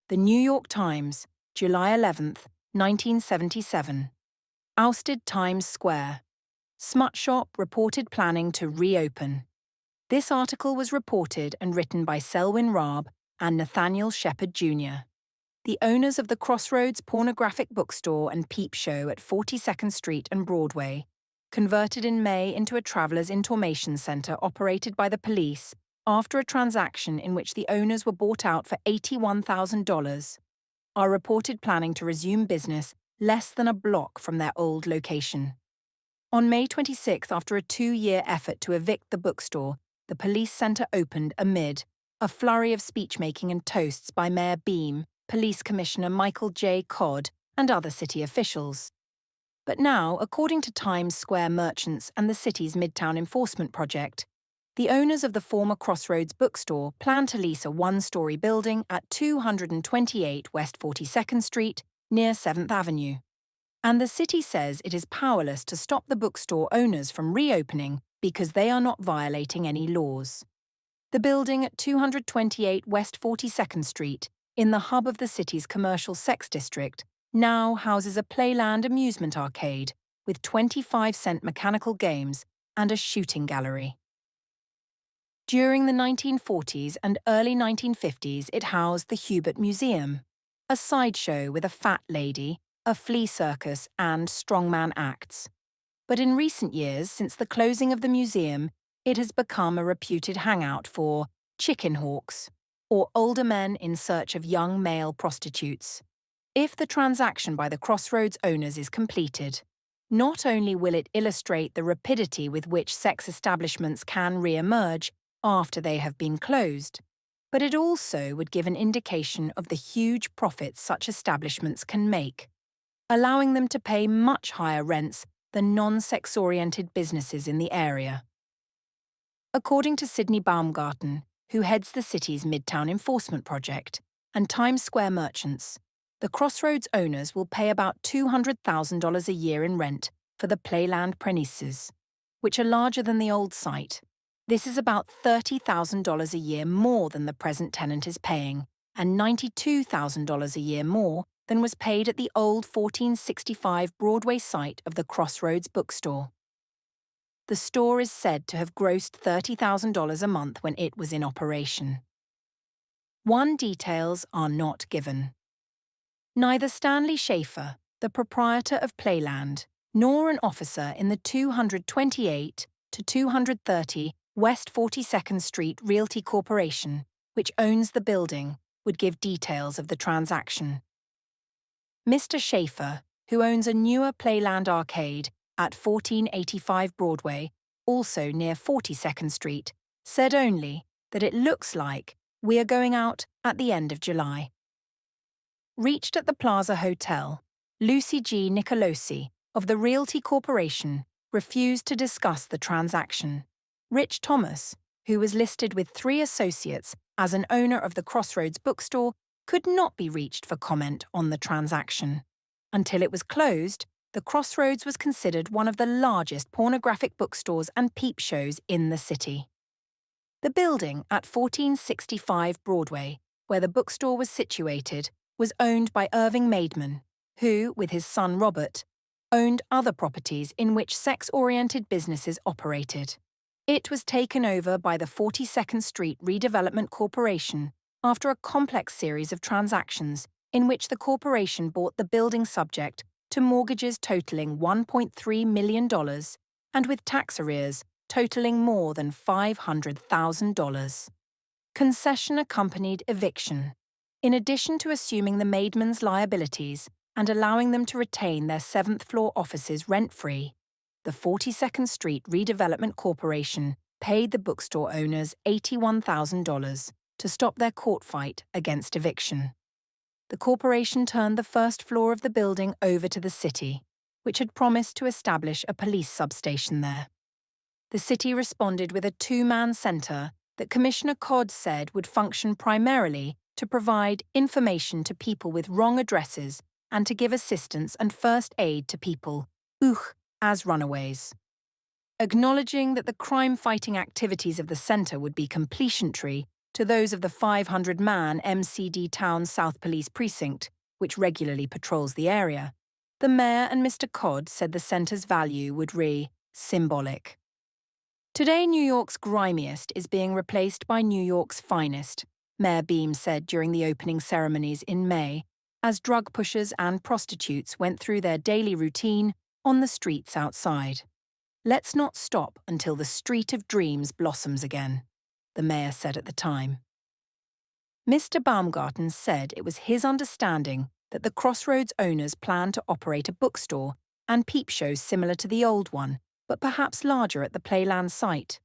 The New York Times, July 11th, 1977. Ousted Times Square. Smut shop reported planning to reopen. This article was reported and written by Selwyn Raab and Nathaniel Shepard Jr., the owners of the Crossroads pornographic bookstore and peep show at 42nd Street and Broadway, converted in May into a travelers' information center operated by the police after a transaction in which the owners were bought out for $81,000, are reported planning to resume business less than a block from their old location. On May 26, after a 2-year effort to evict the bookstore, the police center opened amid a flurry of speechmaking and toasts by Mayor Beam, Police Commissioner Michael J. Codd, and other city officials. But now, according to Times Square merchants and the city's Midtown Enforcement Project, the owners of the former Crossroads bookstore plan to lease a 1-story building at 228 West 42nd Street, near 7th Avenue. And the city says it is powerless to stop the bookstore owners from reopening because they are not violating any laws. The building at 228 West 42nd Street, in the hub of the city's commercial sex district, now houses a PLAYLAND amusement arcade with 25-cent mechanical games and a shooting gallery. During the 1940s and early 1950s, it housed the Hubert Museum, a sideshow with a fat lady, a flea circus, and strongman acts. But in recent years, since the closing of the museum, it has become a reputed hangout for chicken hawks, or older men in search of young male prostitutes. If the transaction by the Crossroads owners is completed, not only will it illustrate the rapidity with which sex establishments can re-emerge after they have been closed, but it also would give an indication of the huge profits such establishments can make, allowing them to pay much higher rents than non-sex-oriented businesses in the area. According to Sydney Baumgarten, who heads the city's Midtown Enforcement Project, and Times Square merchants, the Crossroads owners will pay about $200,000 a year in rent for the PLAYLAND premises, which are larger than the old site. This is about $30,000 a year more than the present tenant is paying, and $92,000 a year more than was paid at the old 1465 Broadway site of the Crossroads bookstore. The store is said to have grossed $30,000 a month when it was in operation. One details are not given. Neither Stanley Schaefer, the proprietor of PLAYLAND, nor an officer in the 228 to 230 West 42nd Street Realty Corporation, which owns the building, would give details of the transaction. Mr. Schaefer, who owns a newer PLAYLAND arcade at 1485 Broadway, also near 42nd Street, said only that it looks like we are going out at the end of July. Reached at the Plaza Hotel, Lucy G. Nicolosi of the Realty Corporation refused to discuss the transaction. Rich Thomas, who was listed with 3 associates as an owner of the Crossroads bookstore, could not be reached for comment on the transaction. Until it was closed, the Crossroads was considered one of the largest pornographic bookstores and peep shows in the city. The building at 1465 Broadway, where the bookstore was situated, was owned by Irving Maidman, who, with his son Robert, owned other properties in which sex-oriented businesses operated. It was taken over by the 42nd Street Redevelopment Corporation after a complex series of transactions in which the corporation bought the building subject to mortgages totaling $1.3 million and with tax arrears totaling more than $500,000. Concession-accompanied eviction. In addition to assuming the Maidmans' liabilities and allowing them to retain their 7th-floor offices rent-free, the 42nd Street Redevelopment Corporation paid the bookstore owners $81,000 to stop their court fight against eviction. The corporation turned the 1st floor of the building over to the city, which had promised to establish a police substation there. The city responded with a 2-man center that Commissioner Codd said would function primarily to provide information to people with wrong addresses and to give assistance and first aid to people, as runaways. Acknowledging that the crime-fighting activities of the center would be completionary, to those of the 500-man MCD Town South Police Precinct, which regularly patrols the area, the mayor and Mr. Codd said the centre's value would be symbolic. Today, New York's grimiest is being replaced by New York's finest, Mayor Beam said during the opening ceremonies in May, as drug pushers and prostitutes went through their daily routine on the streets outside. "Let's not stop until the Street of Dreams blossoms again," the mayor said at the time. Mr. Baumgarten said it was his understanding that the CROSSROADS owners plan to operate a bookstore and peep shows similar to the old one, but perhaps larger at the PLAYLAND site.